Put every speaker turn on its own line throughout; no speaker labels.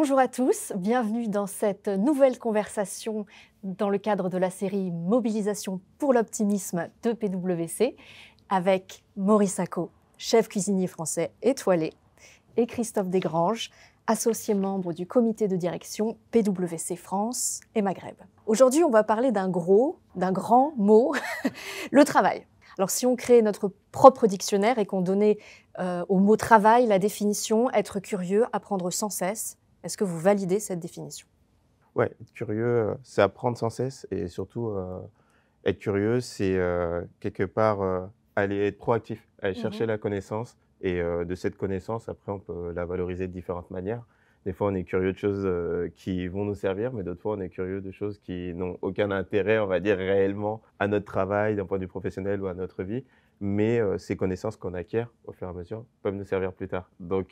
Bonjour à tous, bienvenue dans cette nouvelle conversation dans le cadre de la série Mobilisation pour l'optimisme de PwC avec Maurice Sacco, chef cuisinier français étoilé, et Christophe Desgranges, associé membre du comité de direction PwC France et Maghreb. Aujourd'hui, on va parler d'un grand mot, le travail. Alors si on créait notre propre dictionnaire et qu'on donnait au mot travail la définition « être curieux, apprendre sans cesse », est-ce que vous validez cette définition?
Ouais, être curieux, c'est apprendre sans cesse et surtout, être curieux, c'est, quelque part, aller être proactif, aller chercher la connaissance et de cette connaissance, après, on peut la valoriser de différentes manières. Des fois, on est curieux de choses, qui vont nous servir, mais d'autres fois, on est curieux de choses qui n'ont aucun intérêt, on va dire, réellement à notre travail, d'un point de vue professionnel ou à notre vie. Mais ces connaissances qu'on acquiert au fur et à mesure peuvent nous servir plus tard. Donc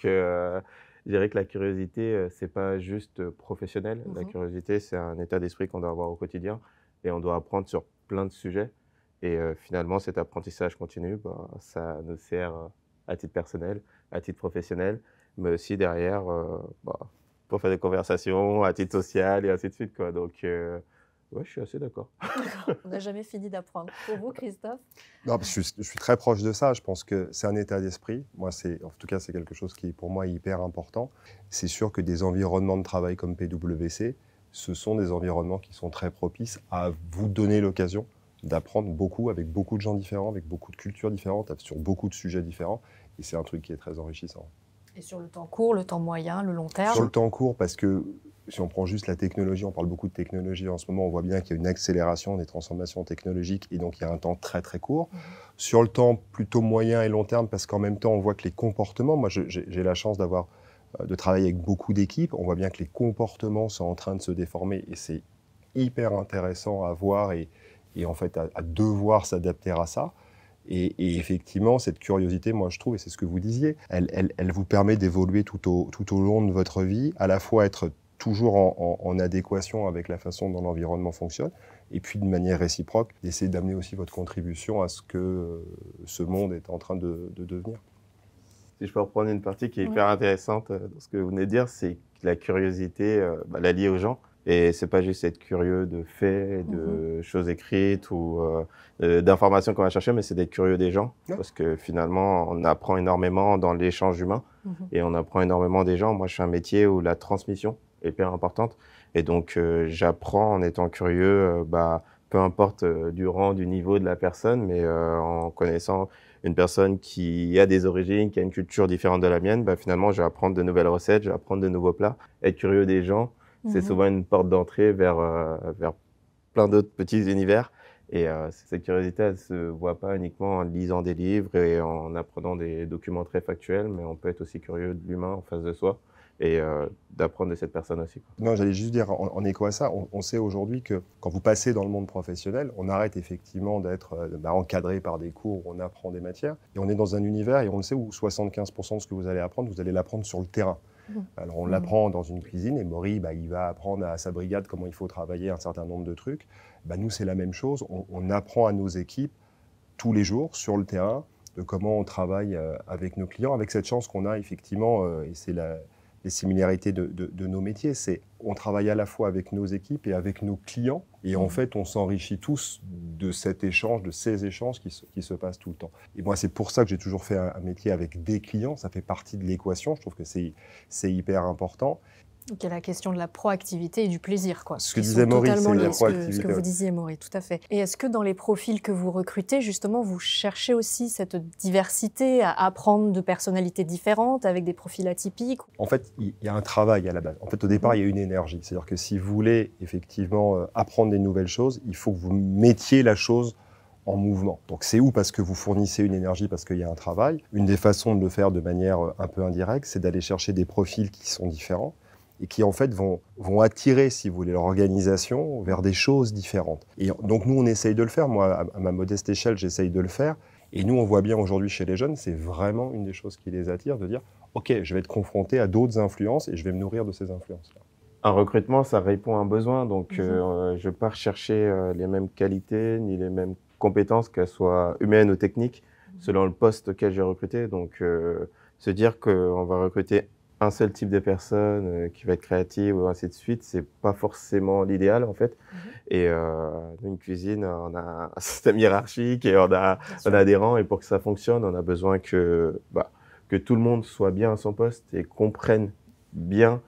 je dirais que la curiosité, c'est pas juste professionnel. La curiosité, c'est un état d'esprit qu'on doit avoir au quotidien et on doit apprendre sur plein de sujets et finalement, cet apprentissage continu, bah, ça nous sert, à titre personnel, à titre professionnel, mais aussi derrière, bah, pour faire des conversations, à titre social et ainsi de suite, quoi. Donc ouais, je suis assez d'accord.
On n'a jamais fini d'apprendre. Pour vous, Christophe?
Non, parce que je suis très proche de ça. Je pense que c'est un état d'esprit. Moi, en tout cas, c'est quelque chose qui, pour moi, est hyper important. C'est sûr que des environnements de travail comme PwC, ce sont des environnements qui sont très propices à vous donner l'occasion d'apprendre beaucoup avec beaucoup de gens différents, avec beaucoup de cultures différentes, sur beaucoup de sujets différents. Et c'est un truc qui est très enrichissant.
Et sur le temps court, le temps moyen, le long terme?
Sur le temps court, parce que si on prend juste la technologie, on parle beaucoup de technologie en ce moment, on voit bien qu'il y a une accélération des transformations technologiques et donc il y a un temps très très court. Sur le temps plutôt moyen et long terme, parce qu'en même temps on voit que les comportements, moi j'ai la chance de travailler avec beaucoup d'équipes, on voit bien que les comportements sont en train de se déformer et c'est hyper intéressant à voir et en fait à devoir s'adapter à ça. Et effectivement, cette curiosité, moi je trouve, et c'est ce que vous disiez, elle vous permet d'évoluer tout au long de votre vie, à la fois être toujours en adéquation avec la façon dont l'environnement fonctionne, et puis de manière réciproque, d'essayer d'amener aussi votre contribution à ce que ce monde est en train de devenir.
Si je peux reprendre une partie qui est hyper intéressante dans ce que vous venez de dire, c'est que la curiosité, bah, la lier aux gens. Et c'est pas juste être curieux de faits, de choses écrites ou d'informations qu'on va chercher, mais c'est d'être curieux des gens.
Ouais.
Parce que finalement, on apprend énormément dans l'échange humain et on apprend énormément des gens. Moi, je fais un métier où la transmission est hyper importante. Et donc, j'apprends en étant curieux, bah, peu importe du rang, du niveau de la personne, mais en connaissant une personne qui a des origines, qui a une culture différente de la mienne, bah, finalement, je vais apprendre de nouvelles recettes, je vais apprendre de nouveaux plats. Être curieux des gens, c'est souvent une porte d'entrée vers plein d'autres petits univers. Et cette curiosité, elle ne se voit pas uniquement en lisant des livres et en apprenant des documents très factuels, mais on peut être aussi curieux de l'humain en face de soi et d'apprendre de cette personne aussi, quoi.
Non, j'allais juste dire, en écho à ça, on sait aujourd'hui que quand vous passez dans le monde professionnel, on arrête effectivement d'être encadré par des cours où on apprend des matières, et on est dans un univers, et on le sait, où 75% de ce que vous allez apprendre, vous allez l'apprendre sur le terrain. Alors on l'apprend dans une cuisine, et Maury, il va apprendre à sa brigade comment il faut travailler un certain nombre de trucs. Nous, c'est la même chose, on apprend à nos équipes tous les jours sur le terrain de comment on travaille avec nos clients, avec cette chance qu'on a effectivement, et c'est les similarités de nos métiers, c'est on travaille à la fois avec nos équipes et avec nos clients, et en fait on s'enrichit tous de cet échange, de ces échanges qui se passent tout le temps. Et moi c'est pour ça que j'ai toujours fait un métier avec des clients, ça fait partie de l'équation, je trouve que c'est hyper important.
Donc il y a la question de la proactivité et du plaisir, quoi.
Ce que disait Maury, c'est la proactivité.
Ce que vous disiez, Maury, tout à fait. Et est-ce que dans les profils que vous recrutez, justement, vous cherchez aussi cette diversité, à apprendre de personnalités différentes, avec des profils atypiques?
En fait, il y a un travail à la base. En fait, au départ, il y a une énergie. C'est-à-dire que si vous voulez effectivement apprendre des nouvelles choses, il faut que vous mettiez la chose en mouvement. Donc c'est où parce que vous fournissez une énergie, parce qu'il y a un travail. Une des façons de le faire de manière un peu indirecte, c'est d'aller chercher des profils qui sont différents et qui en fait vont attirer, si vous voulez, leur organisation vers des choses différentes. Et donc nous, on essaye de le faire. Moi, à ma modeste échelle, j'essaye de le faire. Et nous, on voit bien aujourd'hui chez les jeunes, c'est vraiment une des choses qui les attire, de dire « Ok, je vais être confronté à d'autres influences et je vais me nourrir de ces influences-là ».
Un recrutement, ça répond à un besoin. Donc, je ne vais pas rechercher les mêmes qualités ni les mêmes compétences, qu'elles soient humaines ou techniques, selon le poste auquel j'ai recruté. Donc, se dire qu'on va recruter un seul type de personne qui va être créative ou ainsi de suite, c'est pas forcément l'idéal en fait. Et dans une cuisine, on a un système hiérarchique et on a des rangs, et pour que ça fonctionne, on a besoin que tout le monde soit bien à son poste et comprenne bien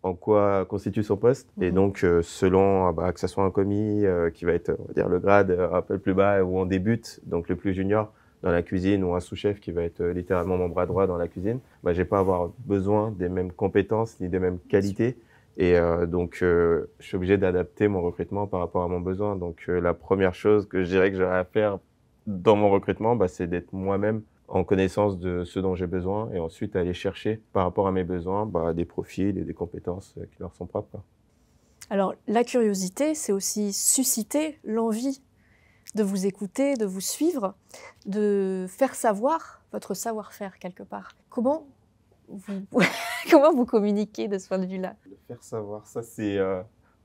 en quoi constitue son poste. Et donc, selon que ce soit un commis qui va être, on va dire, le grade un peu plus bas où on débute, donc le plus junior dans la cuisine, ou un sous-chef qui va être littéralement mon bras droit dans la cuisine, je vais pas avoir besoin des mêmes compétences ni des mêmes qualités. Et donc, je suis obligé d'adapter mon recrutement par rapport à mon besoin. Donc, la première chose que je dirais que j'aurais à faire dans mon recrutement, c'est d'être moi-même en connaissance de ce dont j'ai besoin, et ensuite aller chercher par rapport à mes besoins des profils et des compétences qui leur sont propres.
Alors, la curiosité, c'est aussi susciter l'envie de vous écouter, de vous suivre, de faire savoir votre savoir-faire quelque part. Comment vous communiquez de ce point de vue-là?
Le faire savoir, ça c'est...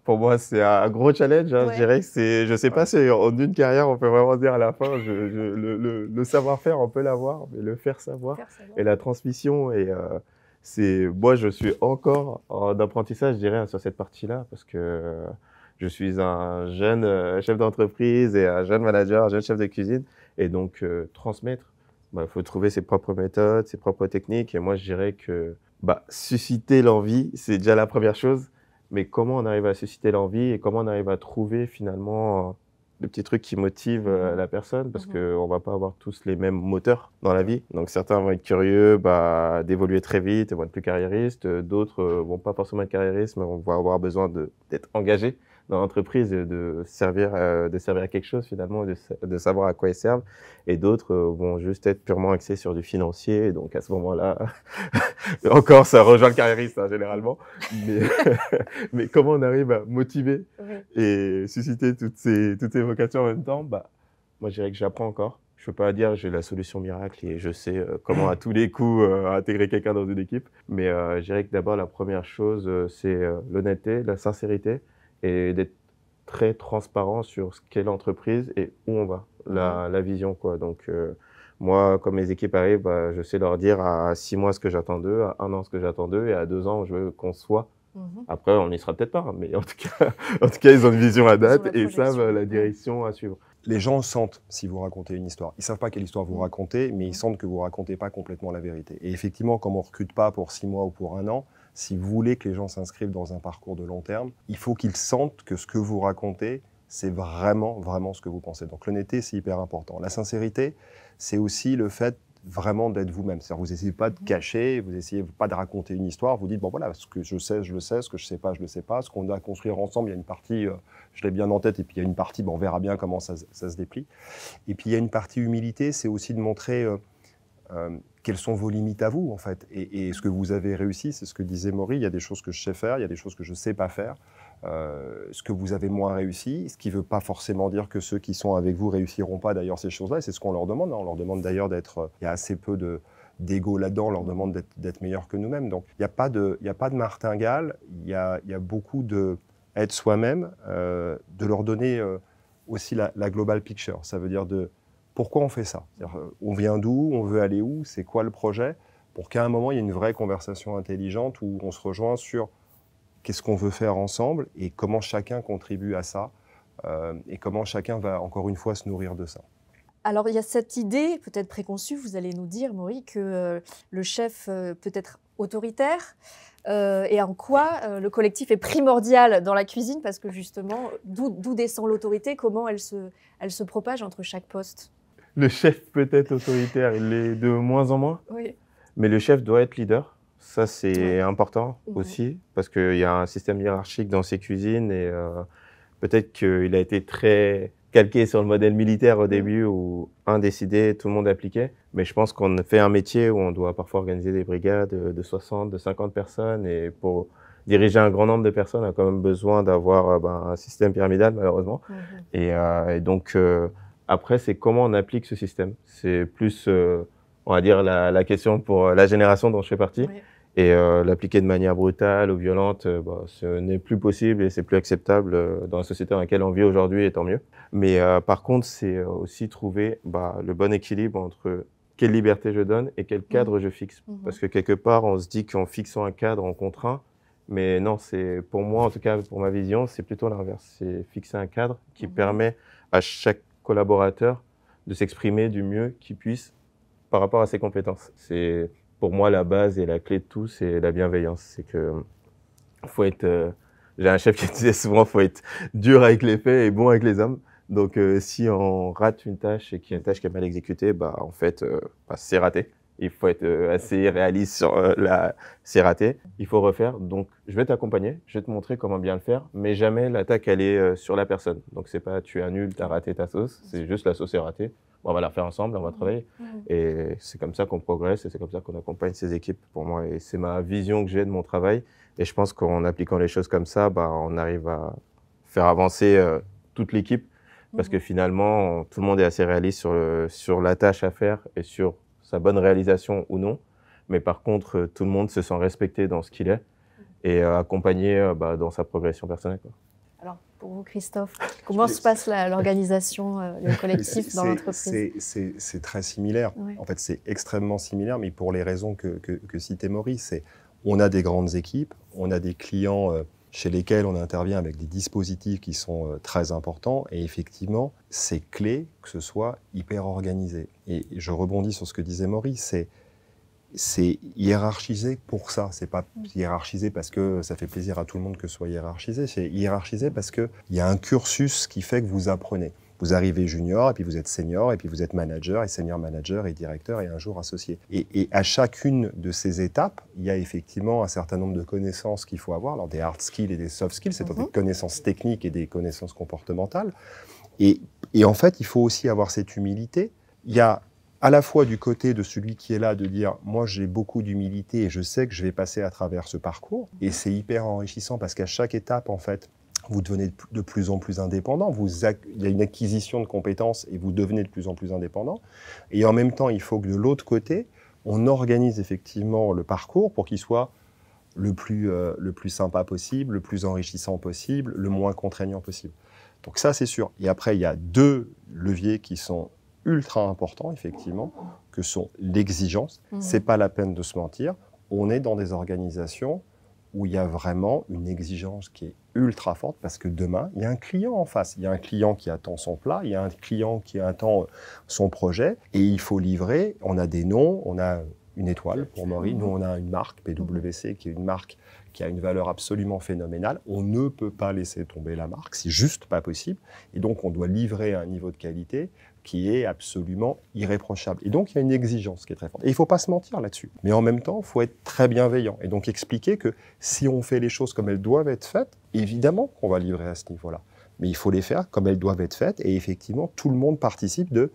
Pour moi, c'est un gros challenge. Je dirais que c'est, je sais pas si en une carrière, on peut vraiment dire à la fin, le savoir-faire, on peut l'avoir, mais le faire savoir et la transmission. Et moi, je suis encore en apprentissage, je dirais, sur cette partie-là, parce que je suis un jeune chef d'entreprise et un jeune manager, un jeune chef de cuisine. Et donc, transmettre, faut trouver ses propres méthodes, ses propres techniques. Et moi, je dirais que susciter l'envie, c'est déjà la première chose. Mais comment on arrive à susciter l'envie et comment on arrive à trouver finalement le petit truc qui motive la personne, parce qu'on ne va pas avoir tous les mêmes moteurs dans la vie. Donc certains vont être curieux d'évoluer très vite et vont être plus carriéristes. D'autres vont pas forcément être carriéristes, mais vont avoir besoin d'être engagés dans l'entreprise et de servir à quelque chose finalement, de savoir à quoi ils servent. Et d'autres vont juste être purement axés sur du financier. Et donc à ce moment-là, encore ça rejoint le carriériste généralement. Mais comment on arrive à motiver et susciter toutes ces vocations en même temps, moi je dirais que j'apprends encore. Je ne peux pas dire j'ai la solution miracle et je sais comment à tous les coups intégrer quelqu'un dans une équipe. Mais je dirais que d'abord la première chose, c'est l'honnêteté, la sincérité, et d'être très transparent sur ce qu'est l'entreprise et où on va, la vision, quoi. Donc, moi, quand mes équipes arrivent, je sais leur dire à 6 mois ce que j'attends d'eux, à 1 an ce que j'attends d'eux, et à 2 ans, je veux qu'on soit. Après, on n'y sera peut-être pas, mais en tout cas, ils ont une vision à date et savent la direction à suivre.
Les gens sentent si vous racontez une histoire. Ils ne savent pas quelle histoire vous racontez, mais ils sentent que vous ne racontez pas complètement la vérité. Et effectivement, comme on ne recrute pas pour 6 mois ou pour 1 an, si vous voulez que les gens s'inscrivent dans un parcours de long terme, il faut qu'ils sentent que ce que vous racontez, c'est vraiment, vraiment ce que vous pensez. Donc l'honnêteté, c'est hyper important. La sincérité, c'est aussi le fait vraiment d'être vous-même. C'est-à-dire vous n'essayez pas de cacher, vous n'essayez pas de raconter une histoire, vous dites, bon voilà, ce que je sais, je le sais, ce que je ne sais pas, je ne le sais pas, ce qu'on doit construire ensemble, il y a une partie, je l'ai bien en tête, et puis il y a une partie, on verra bien comment ça se déplie. Et puis il y a une partie humilité, c'est aussi de montrer quelles sont vos limites à vous, en fait. Et ce que vous avez réussi, c'est ce que disait Maury, il y a des choses que je sais faire, il y a des choses que je ne sais pas faire. Ce que vous avez moins réussi, ce qui ne veut pas forcément dire que ceux qui sont avec vous ne réussiront pas d'ailleurs ces choses-là, et c'est ce qu'on leur demande. On leur demande d'ailleurs d'être... il y a assez peu d'ego là-dedans, on leur demande d'être meilleurs que nous-mêmes. Donc il n'y a pas de martingale, il y a beaucoup d'être soi-même, de leur donner aussi la global picture. Ça veut dire pourquoi on fait ça? On vient d'où? On veut aller où? C'est quoi le projet? Pour qu'à un moment, il y ait une vraie conversation intelligente où on se rejoint sur qu'est-ce qu'on veut faire ensemble et comment chacun contribue à ça et comment chacun va, encore une fois, se nourrir de ça.
Alors, il y a cette idée, peut-être préconçue, vous allez nous dire, Maury, que le chef peut être autoritaire et en quoi le collectif est primordial dans la cuisine, parce que justement, d'où descend l'autorité, comment elle se propage entre chaque poste?
Le chef peut être autoritaire, il l'est de moins en moins, mais le chef doit être leader. Ça, c'est important aussi, parce qu'il y a un système hiérarchique dans ces cuisines et peut-être qu'il a été très calqué sur le modèle militaire au début où un décidait, tout le monde appliquait. Mais je pense qu'on fait un métier où on doit parfois organiser des brigades de 60, de 50 personnes, et pour diriger un grand nombre de personnes, on a quand même besoin d'avoir un système pyramidal, malheureusement. Et donc, après, c'est comment on applique ce système. C'est plus, on va dire, la question pour la génération dont je fais partie. Et l'appliquer de manière brutale ou violente, ce n'est plus possible et c'est plus acceptable dans la société dans laquelle on vit aujourd'hui, et tant mieux. Mais par contre, c'est aussi trouver le bon équilibre entre quelle liberté je donne et quel cadre je fixe. Parce que quelque part, on se dit qu'en fixant un cadre, on contraint. Mais non, c'est pour moi, en tout cas pour ma vision, c'est plutôt l'inverse. C'est fixer un cadre qui permet à chaque collaborateur de s'exprimer du mieux qu'il puisse par rapport à ses compétences. C'est pour moi la base et la clé de tout, c'est la bienveillance. C'est que faut être. J'ai un chef qui disait souvent, faut être dur avec les faits et bon avec les hommes. Donc, si on rate une tâche et qu'il y a une tâche qui est mal exécutée, bah en fait, c'est raté. Il faut être assez réaliste sur c'est raté. Il faut refaire. Donc, je vais t'accompagner, je vais te montrer comment bien le faire, mais jamais l'attaque elle est sur la personne. Donc, c'est pas tu es un nul, tu as raté ta sauce. C'est juste la sauce est ratée. Bon, on va la refaire ensemble, on va travailler. Et c'est comme ça qu'on progresse et c'est comme ça qu'on accompagne ces équipes pour moi. Et c'est ma vision que j'ai de mon travail. Et je pense qu'en appliquant les choses comme ça, bah, on arrive à faire avancer toute l'équipe. Parce que finalement, tout le monde est assez réaliste sur la tâche à faire et sur sa bonne réalisation ou non. Mais par contre, tout le monde se sent respecté dans ce qu'il est et accompagné dans sa progression personnelle, quoi.
Alors, pour vous, Christophe, comment se passe l'organisation, le collectif dans l'entreprise?
C'est très similaire.
Ouais.
En fait, c'est extrêmement similaire, mais pour les raisons que citait Maurice. On a des grandes équipes, on a des clients chez lesquels on intervient avec des dispositifs qui sont très importants. Et effectivement, c'est clé que ce soit hyper organisé. Et je rebondis sur ce que disait Maurice, c'est hiérarchisé pour ça. C'est pas hiérarchisé parce que ça fait plaisir à tout le monde que ce soit hiérarchisé. C'est hiérarchisé parce qu'il y a un cursus qui fait que vous apprenez. Vous arrivez junior, et puis vous êtes senior, et puis vous êtes manager, et senior manager, et directeur, et un jour associé. Et à chacune de ces étapes, il y a effectivement un certain nombre de connaissances qu'il faut avoir, alors des hard skills et des soft skills, c'est-à-dire des connaissances techniques et des connaissances comportementales. Et en fait, il faut aussi avoir cette humilité. Il y a à la fois du côté de celui qui est là de dire « moi j'ai beaucoup d'humilité et je sais que je vais passer à travers ce parcours », et c'est hyper enrichissant parce qu'à chaque étape, en fait, vous devenez de plus en plus indépendant, il y a une acquisition de compétences et vous devenez de plus en plus indépendant. Et en même temps, il faut que de l'autre côté, on organise effectivement le parcours pour qu'il soit le plus sympa possible, le plus enrichissant possible, le moins contraignant possible. Donc ça, c'est sûr. Et après, il y a deux leviers qui sont ultra importants, effectivement, que sont l'exigence. C'est pas la peine de se mentir. On est dans des organisations où il y a vraiment une exigence qui est ultra forte parce que demain, il y a un client en face. Il y a un client qui attend son plat, il y a un client qui attend son projet et il faut livrer. On a des noms, on a une étoile pour Maury. Nous, on a une marque, PwC, qui est une marque qui a une valeur absolument phénoménale. On ne peut pas laisser tomber la marque, c'est juste pas possible. Et donc, on doit livrer un niveau de qualité qui est absolument irréprochable. Et donc, il y a une exigence qui est très forte. Et il ne faut pas se mentir là-dessus. Mais en même temps, il faut être très bienveillant. Et donc, expliquer que si on fait les choses comme elles doivent être faites, évidemment qu'on va livrer à ce niveau-là. Mais il faut les faire comme elles doivent être faites. Et effectivement, tout le monde participe de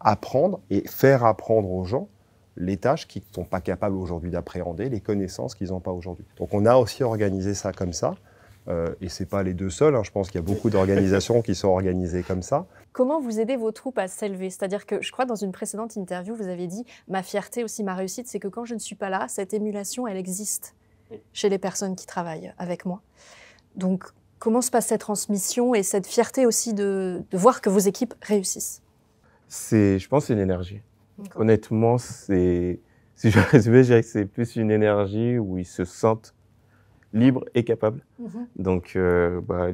apprendre et faire apprendre aux gens les tâches qu'ils ne sont pas capables aujourd'hui d'appréhender, les connaissances qu'ils n'ont pas aujourd'hui. Donc, on a aussi organisé ça comme ça. Et ce n'est pas les deux seuls, hein. Je pense qu'il y a beaucoup d'organisations qui sont organisées comme ça.
Comment vous aidez vos troupes à s'élever? C'est-à-dire que je crois dans une précédente interview, vous avez dit « ma fierté aussi, ma réussite, c'est que quand je ne suis pas là, cette émulation, elle existe chez les personnes qui travaillent avec moi ». Donc, comment se passe cette transmission et cette fierté aussi de voir que vos équipes réussissent?
Je pense que c'est une énergie. Honnêtement, si je résumais, je dirais que c'est plus une énergie où ils se sentent libres et capables. Donc,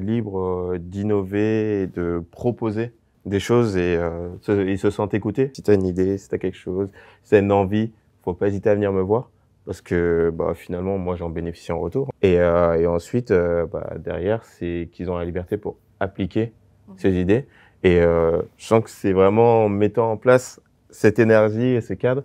libres d'innover et de proposer des choses et ils se sentent écoutés. Si tu as une idée, si tu as quelque chose, si tu as une envie, il ne faut pas hésiter à venir me voir parce que finalement, moi, j'en bénéficie en retour. Et ensuite, derrière, c'est qu'ils ont la liberté pour appliquer ces idées. Et je sens que c'est vraiment en mettant en place cette énergie et ces cadres,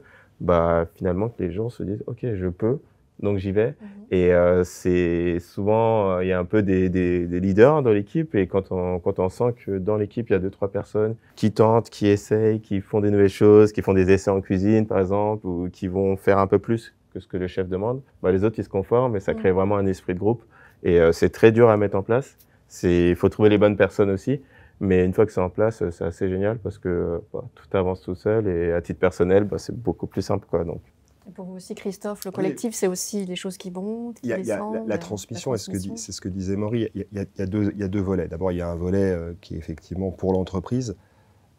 finalement, que les gens se disent « Ok, je peux ». Donc j'y vais et c'est souvent il y a un peu des leaders dans l'équipe et quand on sent que dans l'équipe il y a 2-3 personnes qui tentent, qui essayent, qui font des nouvelles choses, qui font des essais en cuisine par exemple ou qui vont faire un peu plus que ce que le chef demande, les autres ils se conforment et ça crée vraiment un esprit de groupe et c'est très dur à mettre en place. Il faut trouver les bonnes personnes aussi. Mais une fois que c'est en place, c'est assez génial parce que tout avance tout seul et à titre personnel, c'est beaucoup plus simple, quoi. Donc.
Et pour vous aussi, Christophe, le collectif, c'est aussi les choses qui montent, qui descendent.
La transmission, c'est ce que disait Maury. Il y a deux volets. D'abord, il y a un volet qui est effectivement pour l'entreprise.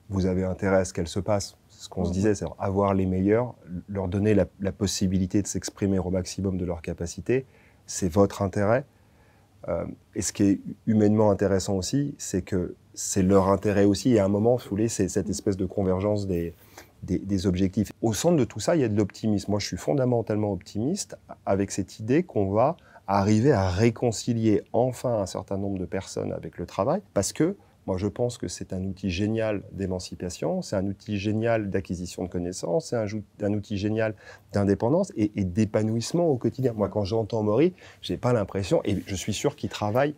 vous avez intérêt à ce qu'elle se passe. C'est ce qu'on se disait, c'est avoir les meilleurs, leur donner la possibilité de s'exprimer au maximum de leur capacité, c'est votre intérêt. Et ce qui est humainement intéressant aussi, c'est que c'est leur intérêt aussi, et à un moment, vous voulez, c'est cette espèce de convergence des objectifs. Au centre de tout ça, il y a de l'optimisme. Moi, je suis fondamentalement optimiste avec cette idée qu'on va arriver à réconcilier enfin un certain nombre de personnes avec le travail, parce que moi, je pense que c'est un outil génial d'émancipation, c'est un outil génial d'acquisition de connaissances, c'est un outil génial d'indépendance et d'épanouissement au quotidien. Moi, quand j'entends Maury, j'ai pas l'impression, et je suis sûr qu'il travaille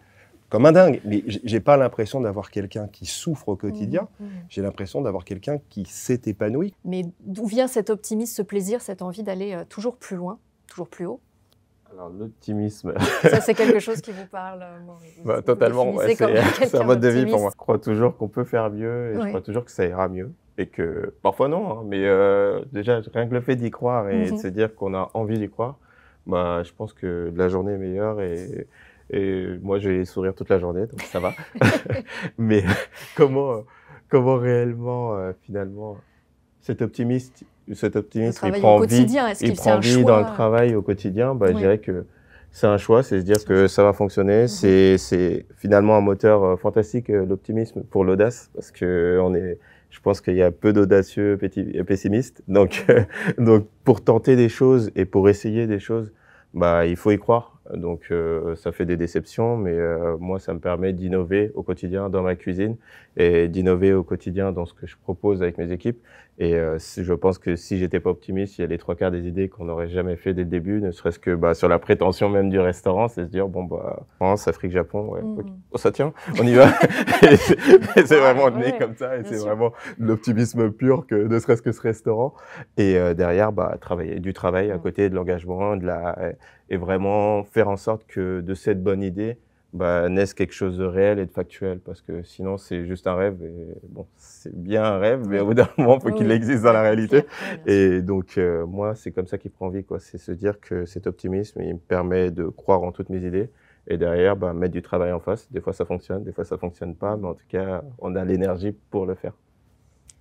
comme un dingue, mais j'ai pas l'impression d'avoir quelqu'un qui souffre au quotidien, j'ai l'impression d'avoir quelqu'un qui s'est épanoui.
Mais d'où vient cet optimisme, ce plaisir, cette envie d'aller toujours plus loin, toujours plus haut?
Alors, l'optimisme.
Ça, c'est quelque chose qui vous parle, Maurice.
Totalement. Ouais, c'est un mode de vie pour moi. Je crois toujours qu'on peut faire mieux et je crois toujours que ça ira mieux. Et que parfois non, hein, mais déjà, rien que le fait d'y croire et de se dire qu'on a envie d'y croire, je pense que la journée est meilleure et moi, je vais sourire toute la journée, donc ça va. Mais comment réellement, finalement, cet optimisme, il prend vie dans le travail au quotidien. Je dirais que c'est un choix, c'est se dire que ça va fonctionner. C'est finalement un moteur fantastique, l'optimisme, pour l'audace, parce que je pense qu'il y a peu d'audacieux pessimistes. Donc pour tenter des choses et pour essayer des choses, il faut y croire. Donc ça fait des déceptions, mais moi ça me permet d'innover au quotidien dans ma cuisine et d'innover au quotidien dans ce que je propose avec mes équipes. Et je pense que si j'étais pas optimiste, il y a les 3/4 des idées qu'on n'aurait jamais fait dès le début, ne serait-ce que sur la prétention même du restaurant, c'est se dire France, Afrique, Japon, okay. Ça tient, on y va. Et c'est vraiment né comme ça, et c'est vraiment l'optimisme pur que ne serait-ce que ce restaurant. Et derrière, du travail à côté, de l'engagement, et vraiment faire en sorte que de cette bonne idée naisse quelque chose de réel et de factuel, parce que sinon c'est juste un rêve, et c'est bien un rêve, mais au bout d'un moment il faut qu'il existe dans la réalité. Et donc moi c'est comme ça qu'il prend vie, quoi. C'est se dire que cet optimisme il me permet de croire en toutes mes idées et derrière mettre du travail en face. Des fois ça fonctionne, des fois ça fonctionne pas, mais en tout cas on a l'énergie pour le faire.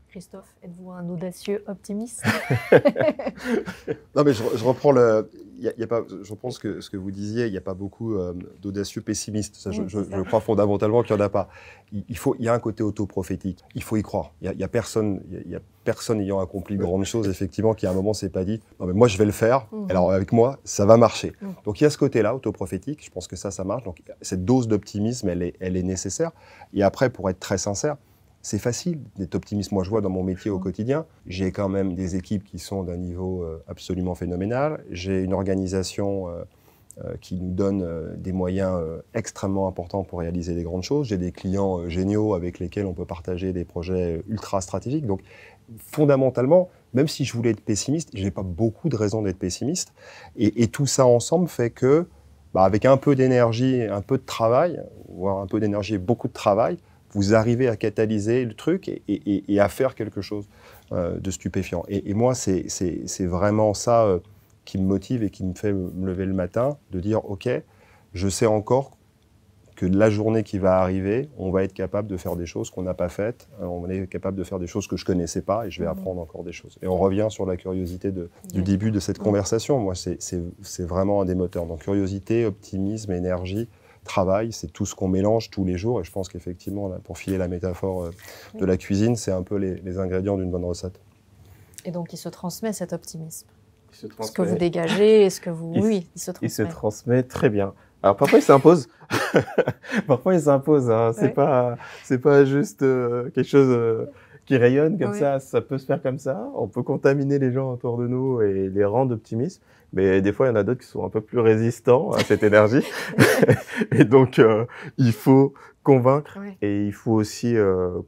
Christophe, êtes-vous un audacieux optimiste?
Non, mais je reprends je pense que ce que vous disiez, il n'y a pas beaucoup d'audacieux pessimistes. Ça, je crois fondamentalement qu'il n'y en a pas. Il y a un côté autoprophétique. Il faut y croire. Il y a personne ayant accompli de grandes choses, effectivement, qui à un moment s'est pas dit non mais moi je vais le faire. Alors avec moi ça va marcher. Donc il y a ce côté-là autoprophétique. Je pense que ça marche. Donc cette dose d'optimisme, elle est nécessaire. Et après, pour être très sincère, c'est facile d'être optimiste. Moi, je vois dans mon métier au quotidien, j'ai quand même des équipes qui sont d'un niveau absolument phénoménal. J'ai une organisation qui nous donne des moyens extrêmement importants pour réaliser des grandes choses. J'ai des clients géniaux avec lesquels on peut partager des projets ultra stratégiques. Donc, fondamentalement, même si je voulais être pessimiste, je n'ai pas beaucoup de raisons d'être pessimiste. Et tout ça ensemble fait que, avec un peu d'énergie, un peu de travail, voire un peu d'énergie et beaucoup de travail, vous arrivez à catalyser le truc et à faire quelque chose de stupéfiant. Et moi, c'est vraiment ça qui me motive et qui me fait me lever le matin, de dire, OK, je sais encore que la journée qui va arriver, on va être capable de faire des choses qu'on n'a pas faites, on est capable de faire des choses que je ne connaissais pas et je vais apprendre encore des choses. Et on revient sur la curiosité du début de cette conversation. Moi, c'est vraiment un des moteurs. Donc, curiosité, optimisme, énergie, travail, c'est tout ce qu'on mélange tous les jours. Et je pense qu'effectivement, pour filer la métaphore de la cuisine, c'est un peu les ingrédients d'une bonne recette.
Et donc, il se transmet cet optimisme. Ce que vous dégagez, est-ce que vous... il se transmet.
Il se transmet très bien. Alors, parfois, il s'impose. Parfois, il s'impose. Hein. C'est pas juste quelque chose qui rayonne comme ça. Ça peut se faire comme ça. On peut contaminer les gens autour de nous et les rendre optimistes. Mais des fois, il y en a d'autres qui sont un peu plus résistants à cette énergie. Et donc, il faut convaincre et il faut aussi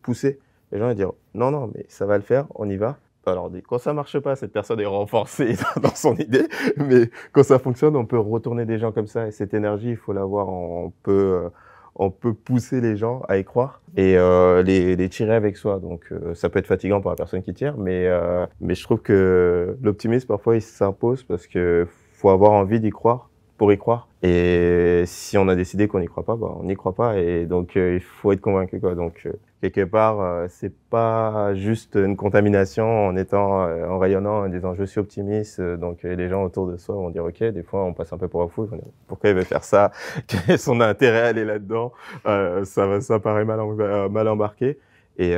pousser les gens à dire « Non, mais ça va le faire, on y va ». Alors, quand ça marche pas, cette personne est renforcée dans son idée. Mais quand ça fonctionne, on peut retourner des gens comme ça. Et cette énergie, il faut l'avoir. On peut pousser les gens à y croire et les tirer avec soi. Donc, ça peut être fatigant pour la personne qui tire, mais je trouve que l'optimisme, parfois, il s'impose parce que faut avoir envie d'y croire pour y croire. Et si on a décidé qu'on n'y croit pas, on n'y croit pas. Et donc, il faut être convaincu, quoi. Donc, quelque part, c'est pas juste une contamination en étant, en rayonnant, en disant je suis optimiste. Donc les gens autour de soi vont dire ok. Des fois, on passe un peu pour un fou. On dit, pourquoi il veut faire ça? Quel est son intérêt à aller là-dedans? Ça paraît mal embarqué. Et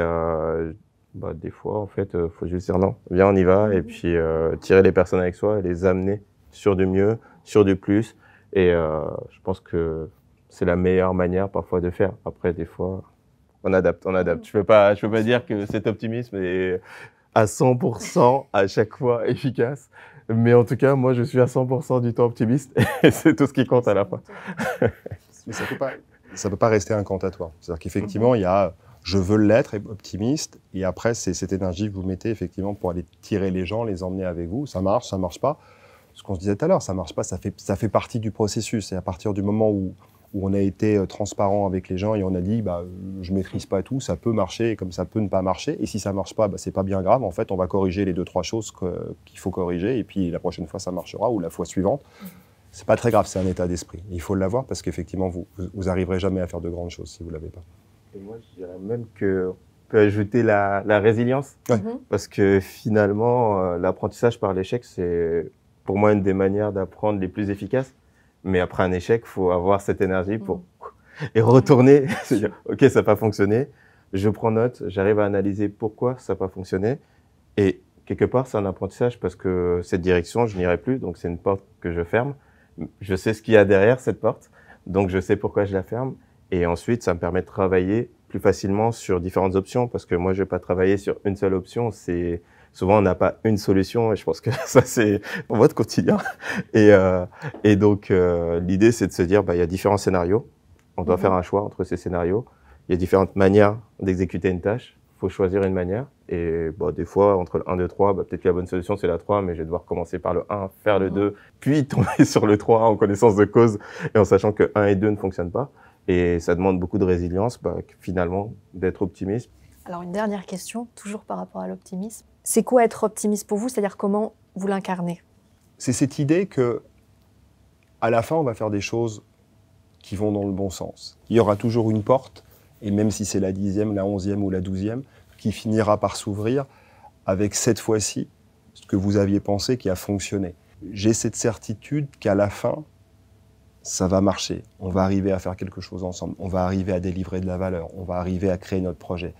des fois, en fait, faut juste dire non. Viens, on y va. Et puis tirer les personnes avec soi et les amener sur du mieux, sur du plus. Et je pense que c'est la meilleure manière parfois de faire. Après, des fois, on adapte. Je peux pas dire que cet optimisme est à 100% à chaque fois efficace. Mais en tout cas, moi, je suis à 100% du temps optimiste et c'est tout ce qui compte à la fin.
Mais ça peut pas rester incantatoire. C'est-à-dire qu'effectivement, il y a je veux l'être, optimiste, et après, c'est cette énergie que vous mettez effectivement pour aller tirer les gens, les emmener avec vous. Ça marche pas. Ce qu'on se disait tout à l'heure, ça marche pas, ça fait partie du processus. Et à partir du moment où on a été transparent avec les gens et on a dit je maîtrise pas tout, ça peut marcher comme ça peut ne pas marcher. Et si ça marche pas, c'est pas bien grave. En fait, on va corriger les 2-3 choses qu'il faut corriger et puis la prochaine fois ça marchera ou la fois suivante. C'est pas très grave, c'est un état d'esprit. Il faut l'avoir parce qu'effectivement vous arriverez jamais à faire de grandes choses si vous l'avez pas.
Et moi, je dirais même qu'on peut ajouter la résilience.
Ouais.
Parce que finalement, l'apprentissage par l'échec, c'est pour moi une des manières d'apprendre les plus efficaces. Mais après un échec, il faut avoir cette énergie pour et retourner, se dire ok, ça n'a pas fonctionné, je prends note, j'arrive à analyser pourquoi ça n'a pas fonctionné. Et quelque part, c'est un apprentissage parce que cette direction, je n'irai plus, donc c'est une porte que je ferme. Je sais ce qu'il y a derrière cette porte, donc je sais pourquoi je la ferme. Et ensuite, ça me permet de travailler plus facilement sur différentes options parce que moi, je vais pas travailler sur une seule option. Souvent, on n'a pas une solution et je pense que ça, c'est votre quotidien. Et donc, l'idée, c'est de se dire, il y a différents scénarios. On doit faire un choix entre ces scénarios. Il y a différentes manières d'exécuter une tâche. Il faut choisir une manière. Et des fois, entre le 1, 2, 3, peut-être que la bonne solution, c'est la 3, mais je vais devoir commencer par le 1, faire le 2, puis tomber sur le 3 en connaissance de cause et en sachant que 1 et 2 ne fonctionnent pas. Et ça demande beaucoup de résilience, finalement, d'être optimiste.
Alors, une dernière question, toujours par rapport à l'optimisme. C'est quoi être optimiste pour vous? C'est-à-dire comment vous l'incarnez?
C'est cette idée que, à la fin, on va faire des choses qui vont dans le bon sens. Il y aura toujours une porte, et même si c'est la 10e, la 11e ou la 12e, qui finira par s'ouvrir avec cette fois-ci ce que vous aviez pensé qui a fonctionné. J'ai cette certitude qu'à la fin, ça va marcher. On va arriver à faire quelque chose ensemble. On va arriver à délivrer de la valeur. On va arriver à créer notre projet.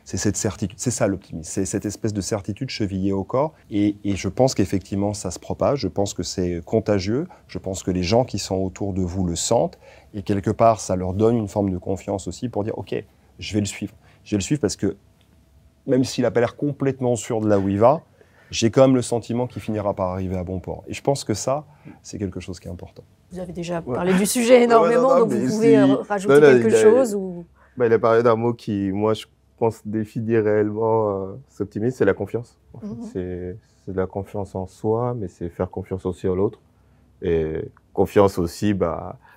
C'est cette certitude, c'est ça l'optimisme. C'est cette espèce de certitude chevillée au corps. Et je pense qu'effectivement, ça se propage. Je pense que c'est contagieux. Je pense que les gens qui sont autour de vous le sentent. Et quelque part, ça leur donne une forme de confiance aussi pour dire, OK, je vais le suivre. Je vais le suivre parce que même s'il n'a pas l'air complètement sûr de là où il va, j'ai quand même le sentiment qu'il finira par arriver à bon port. Et je pense que ça, c'est quelque chose qui est important.
Vous avez déjà parlé du sujet énormément, donc vous pouvez rajouter quelque chose ou...
Il a parlé d'un mot qui, moi, je pense définir réellement cet optimisme, c'est la confiance. C'est de la confiance en soi, mais c'est faire confiance aussi à l'autre. Et confiance aussi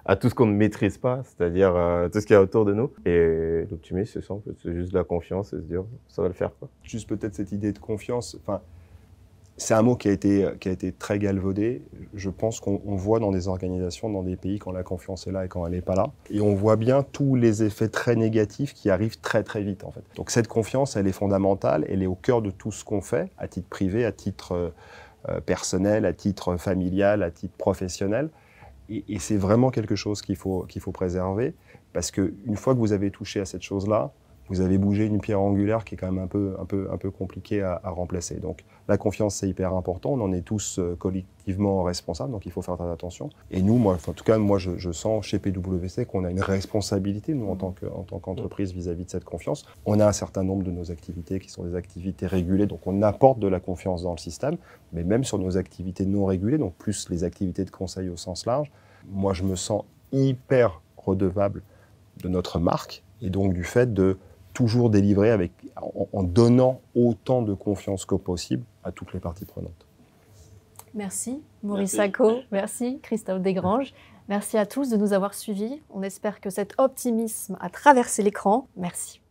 à tout ce qu'on ne maîtrise pas, c'est-à-dire tout ce qu'il y a autour de nous. Et l'optimisme, c'est ça, en fait, c'est juste de la confiance et se dire, ça va le faire, quoi.
Juste peut-être cette idée de confiance, c'est un mot qui a été très galvaudé. Je pense qu'on voit dans des organisations, dans des pays, quand la confiance est là et quand elle n'est pas là. Et on voit bien tous les effets très négatifs qui arrivent très très vite, en fait. Donc cette confiance, elle est fondamentale, elle est au cœur de tout ce qu'on fait, à titre privé, à titre personnel, à titre familial, à titre professionnel. Et c'est vraiment quelque chose qu'il faut préserver, parce qu'une fois que vous avez touché à cette chose-là, vous avez bougé une pierre angulaire qui est quand même un peu compliquée à remplacer. Donc la confiance, c'est hyper important. On en est tous collectivement responsables, donc il faut faire très attention. Et nous, moi, en tout cas, moi, je sens chez PwC qu'on a une responsabilité, nous, en tant qu'entreprise, vis-à-vis de cette confiance. On a un certain nombre de nos activités qui sont des activités régulées, donc on apporte de la confiance dans le système. Mais même sur nos activités non régulées, donc plus les activités de conseil au sens large, moi, je me sens hyper redevable de notre marque et donc du fait de toujours délivrer en donnant autant de confiance que possible à toutes les parties prenantes.
Merci Maurice Sacco, merci Christophe Desgranges. Merci à tous de nous avoir suivis. On espère que cet optimisme a traversé l'écran. Merci.